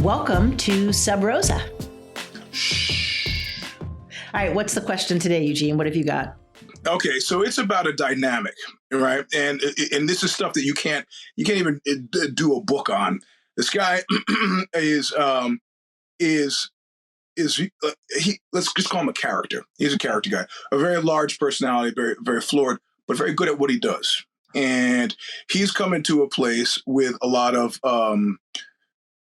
Welcome to Sub Rosa. All right, what's the question today, Eugene? What have you got? Okay, so it's about a dynamic, right? And this is stuff that you can't even do a book on. This guy is he, let's just call him a character. He's a character guy, a very large personality, very very floored, but very good at what he does. And he's come into a place with a lot of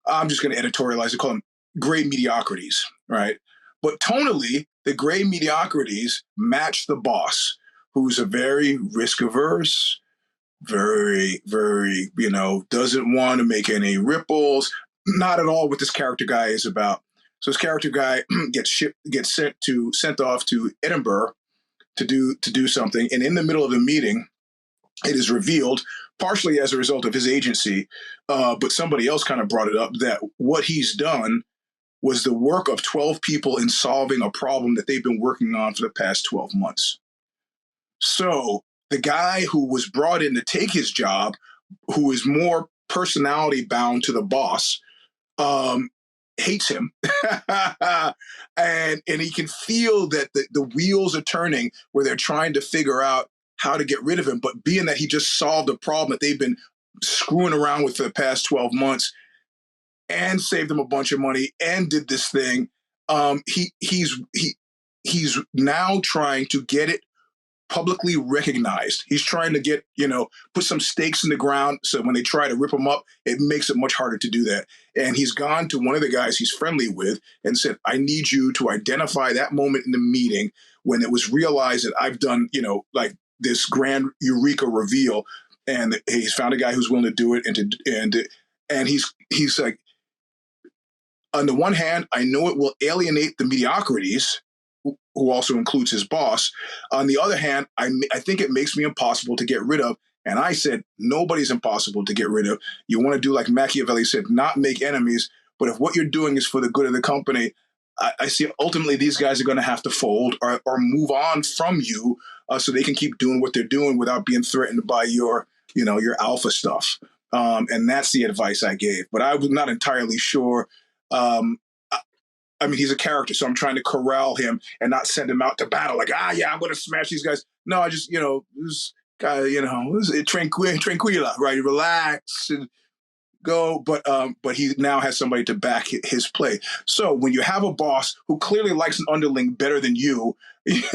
I'm just going to editorialize it, call them gray mediocrities, right? But tonally, the gray mediocrities match the boss, who's a very risk averse, very, very, doesn't want to make any ripples. Not at all what this character guy is about. So this character guy gets sent off to Edinburgh to do something, and in the middle of the meeting, it is revealed, partially as a result of his agency, but somebody else kind of brought it up, that what he's done was the work of 12 people in solving a problem that they've been working on for the past 12 months. So the guy who was brought in to take his job, who is more personality bound to the boss, hates him. and he can feel that the wheels are turning where they're trying to figure out how to get rid of him. But being that he just solved a problem that they've been screwing around with for the past 12 months and saved them a bunch of money and did this thing, he's now trying to get it publicly recognized. He's trying to get, put some stakes in the ground so when they try to rip him up, it makes it much harder to do that. And he's gone to one of the guys he's friendly with and said, I need you to identify that moment in the meeting when it was realized that I've done, like this grand eureka reveal, and he's found a guy who's willing to do it. And he's like, on the one hand, I know it will alienate the mediocrities, who also includes his boss. On the other hand, I think it makes me impossible to get rid of. And I said, nobody's impossible to get rid of. You want to do like Machiavelli said, not make enemies. But if what you're doing is for the good of the company, I see ultimately these guys are going to have to fold or move on from you so they can keep doing what they're doing without being threatened by your alpha stuff. And that's the advice I gave. But I was not entirely sure. I mean, he's a character, so I'm trying to corral him and not send him out to battle. Like, I'm going to smash these guys. No, I just, this guy, tranquila, right? Relax and go. But he now has somebody to back his play. So when you have a boss who clearly likes an underling better than you, he's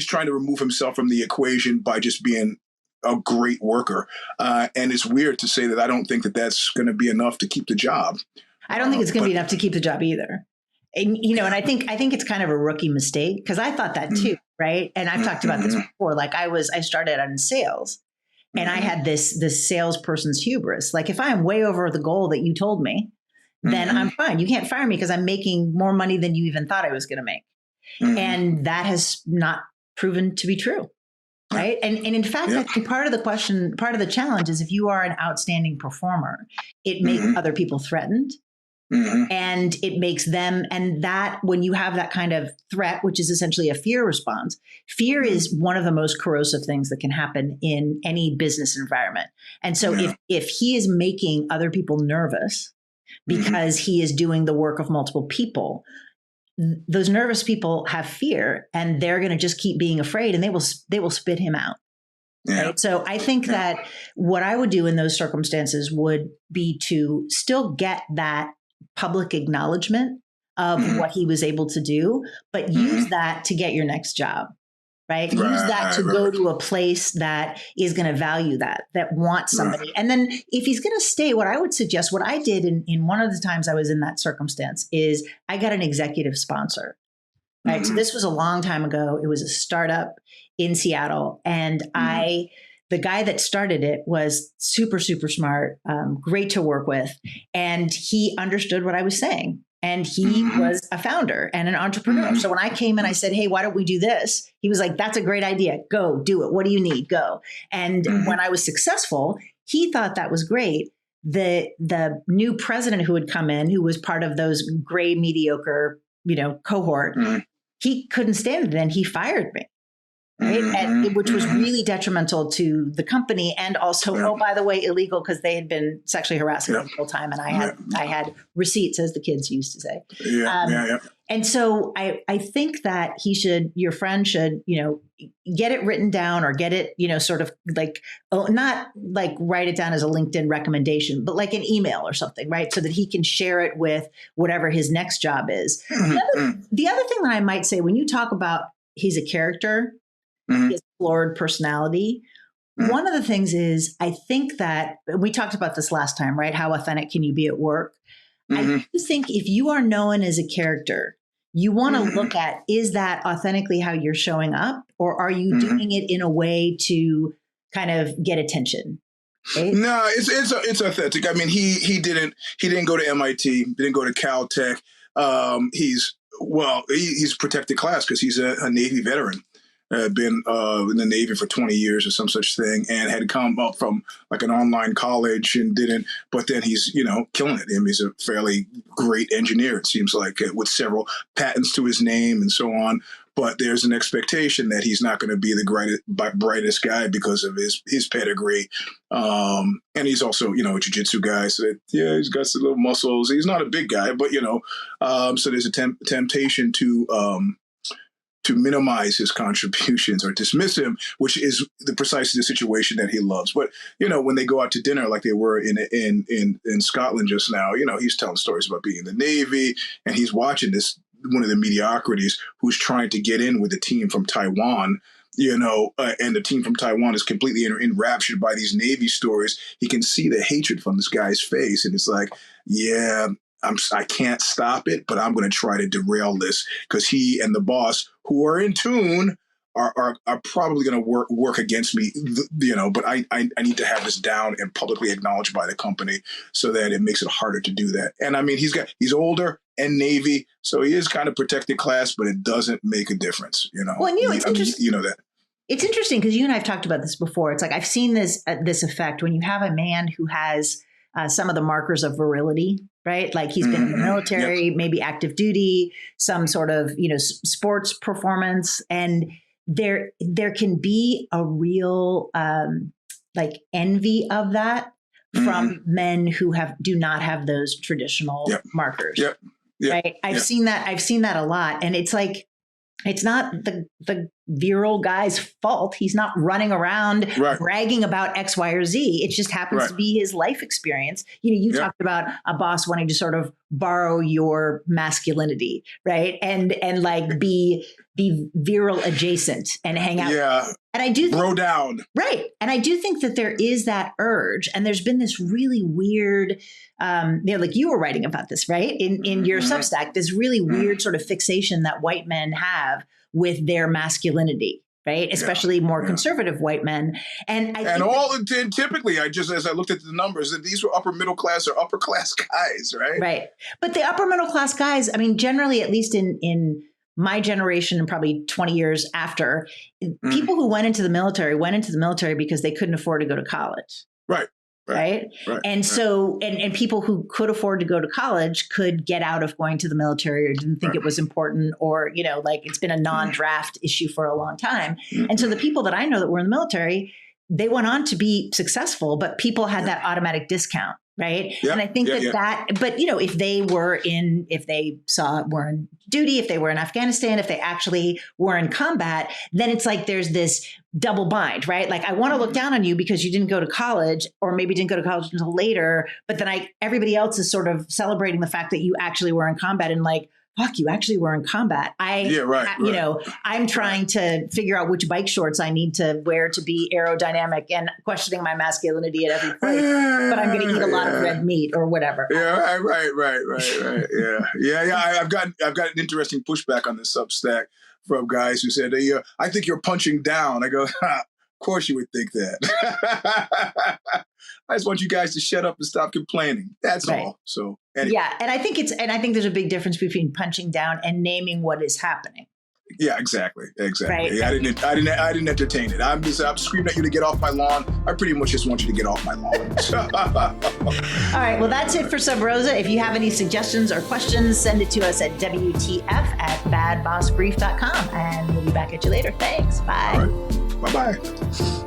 trying to remove himself from the equation by just being a great worker. And it's weird to say that I don't think that that's going to be enough to keep the job. I don't think it's going to be enough to keep the job either. And, and I think it's kind of a rookie mistake, because I thought that too, right? And I've talked about this before. Like I started out in sales, and I had this salesperson's hubris. Like, if I am way over the goal that you told me, then I'm fine. You can't fire me because I'm making more money than you even thought I was going to make. And that has not proven to be true. Right. And in fact, I think part of the challenge is, if you are an outstanding performer, it makes other people threatened. And it makes them, and that when you have that kind of threat, which is essentially a fear response, fear is one of the most corrosive things that can happen in any business environment. And so if he is making other people nervous because he is doing the work of multiple people, those nervous people have fear, and they're going to just keep being afraid, and they will spit him out. Yeah. Right. So I think that what I would do in those circumstances would be to still get that public acknowledgement of what he was able to do, but use that to get your next job, right? Use that to go to a place that is going to value that wants somebody. And then if he's going to stay, what I would suggest, what I did in one of the times I was in that circumstance, is I got an executive sponsor, right? So this was a long time ago. It was a startup in Seattle, and the guy that started it was super, super smart, great to work with. And he understood what I was saying. And he was a founder and an entrepreneur. So when I came in, I said, hey, why don't we do this? He was like, that's a great idea. Go do it. What do you need? Go. And when I was successful, he thought that was great. The new president who had come in, who was part of those gray mediocre, cohort, he couldn't stand it. And he fired me. right? Which was really detrimental to the company, and also, oh, by the way, illegal because they had been sexually harassing me the whole time, and I had receipts, as the kids used to say. And so I think that your friend should, get it written down, or get it, sort of like, not like write it down as a LinkedIn recommendation, but like an email or something, right? So that he can share it with whatever his next job is. The other thing that I might say, when you talk about he's a character, his flawed personality, one of the things is, I think that we talked about this last time, right? How authentic can you be at work? I do think if you are known as a character, you want to look at, is that authentically how you're showing up, or are you doing it in a way to kind of get attention? Right? No, it's authentic. I mean, he didn't go to MIT, didn't go to Caltech. He's protected class because he's a Navy veteran. Been in the Navy for 20 years or some such thing, and had come up from like an online college and didn't, but then he's, killing it. I mean, he's a fairly great engineer, it seems like, with several patents to his name and so on. But there's an expectation that he's not going to be the brightest guy because of his pedigree. And he's also, a jiu-jitsu guy. So he's got some little muscles. He's not a big guy, but, so there's a temptation to minimize his contributions or dismiss him, which is precisely the situation that he loves. But, when they go out to dinner, like they were in Scotland just now, he's telling stories about being in the Navy, and he's watching one of the mediocrities who's trying to get in with the team from Taiwan, and the team from Taiwan is completely enraptured by these Navy stories. He can see the hatred from this guy's face. And it's like, I can't stop it, but I'm going to try to derail this, because he and the boss, who are in tune, are probably going to work against me, but I need to have this down and publicly acknowledged by the company, so that it makes it harder to do that. And I mean, he's older and Navy, so he is kind of protected class, but it doesn't make a difference, Well, and it's interesting. That. It's interesting because you and I have talked about this before. It's like, I've seen this effect when you have a man who has some of the markers of virility, right? Like he's been in the military, maybe active duty, some sort of, sports performance. And there can be a real like envy of that from men who do not have those traditional markers. Right. I've seen that a lot. And it's like, it's not the virile guy's fault. He's not running around bragging about X, Y, or Z. It just happens to be his life experience. You talked about a boss wanting to sort of borrow your masculinity, right? And like be virile adjacent and hang out. Yeah. And I do throw down. Right. And I do think that there is that urge. And there's been this really weird, like you were writing about this, right? In your Substack, this really weird sort of fixation that white men have with their masculinity, right? Especially more conservative white men. And typically, as I looked at the numbers, that these were upper middle class or upper class guys, right? Right. But the upper middle class guys, I mean, generally, at least in my generation and probably 20 years after, people who went into the military because they couldn't afford to go to college. Right. And so, and people who could afford to go to college could get out of going to the military, or didn't think it was important, or, like it's been a non-draft issue for a long time. And so the people that I know that were in the military, they went on to be successful, but people had that automatic discount. Right. And I think but if they were in duty, if they were in Afghanistan, if they actually were in combat, then it's like there's this double bind, right? Like, I want to look down on you because you didn't go to college, or maybe didn't go to college until later, but then everybody else is sort of celebrating the fact that you actually were in combat, and like, fuck, you actually were in combat. I'm trying to figure out which bike shorts I need to wear to be aerodynamic, and questioning my masculinity at every place. But I'm going to eat a lot of red meat or whatever. Yeah, right. Yeah. I've got an interesting pushback on this Substack from guys who said, I think you're punching down. I go, of course you would think that. I just want you guys to shut up and stop complaining. That's all. So anyway. Yeah, and I think there's a big difference between punching down and naming what is happening. Yeah, exactly. Right. I didn't entertain it. I'm screaming at you to get off my lawn. I pretty much just want you to get off my lawn. All right. Well, that's it for Sub Rosa. If you have any suggestions or questions, send it to us at WTF@badbossbrief.com, and we'll be back at you later. Thanks. Bye. All right. Bye-bye.